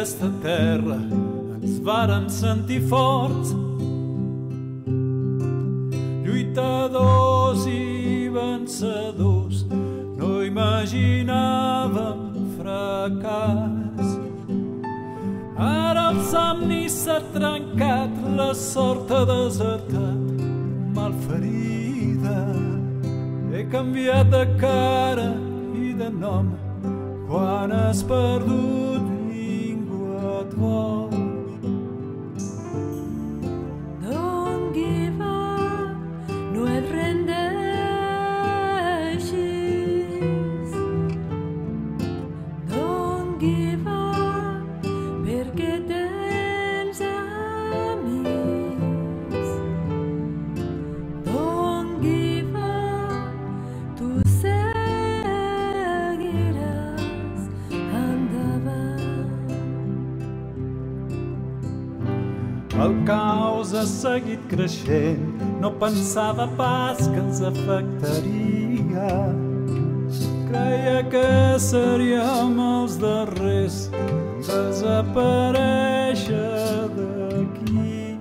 aquesta terra ens vàrem sentir forts, lluitadors i vencedors, no imaginàvem fracàs. Ara el somni s'ha trencat, la sort ha desertat, malferida. He canviat de cara i de nom, quan has perdut ningú et vol. Don't give up, no et rendeixis. Don't give up, perquè tens amics. Don't give up, tu seguiràs endavant. El caos ha seguit creixent, no pensava pas que ens afectaria. Creia que seríem els darrers en desaparèixer d'aquí.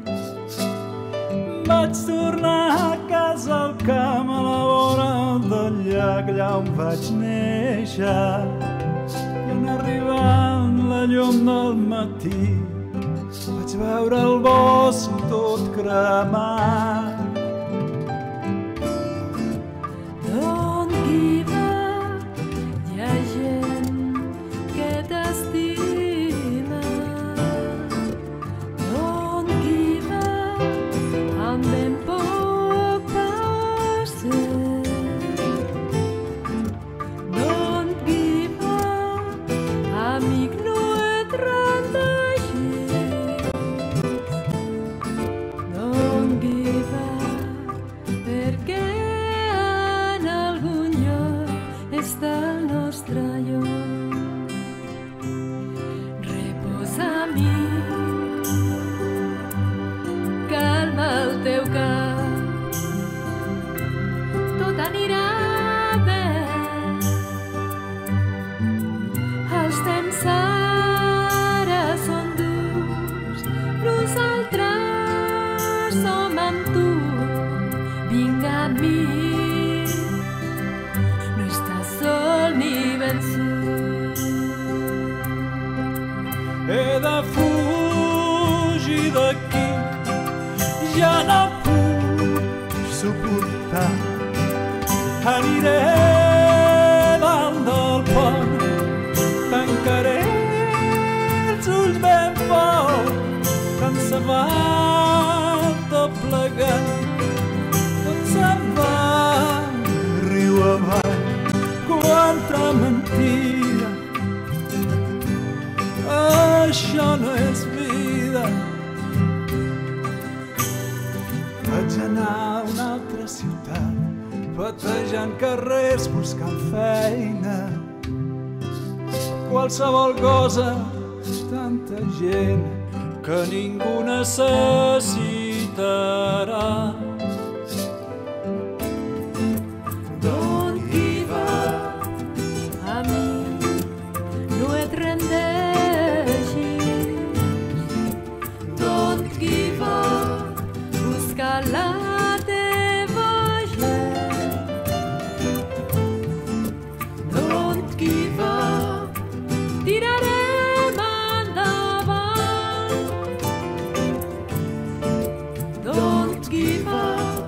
Vaig tornar a casa al camp, a la vora del llac, allà on vaig néixer. I en arribant la llum del matí, vaig veure el bosc tot cremat. Don't give up, hi ha gent que t'estima. Don't give up, amb ben poc per ser. Don't give up, amic, no et rendeixis. Don't give up, perquè en algun lloc està el nostre lloc. Reposa, amic, calma el teu cap, tot anirà bé. Els temps ara són durs, nosaltres som amb tu. Vinga, amic, no estàs sol ni vençut. He de fugir d'aquí, ja no puc suportar. Aniré dalt del pont, tancaré els ulls ben fort, tant se va tot plegat, tot se'n va riu avall. Quanta mentida, això no és vida. Vaig anar a una altra ciutat, batejant carrers, buscant feina. Qualsevol cosa, tanta gent que ningú necessitarà. Don't give up, amic, no et rendeixis. Don't give up, busca la teva gent. Don't give up, tirarem endavant. Don't give up,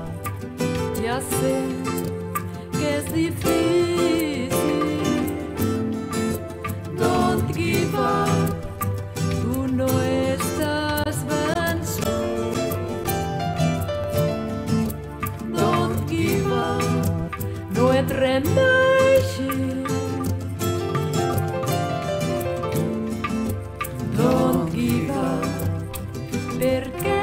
ja sé que és difícil. Don't give up, tu no estàs vençut. Don't give up, no et rendeixis. Don't give up, perquè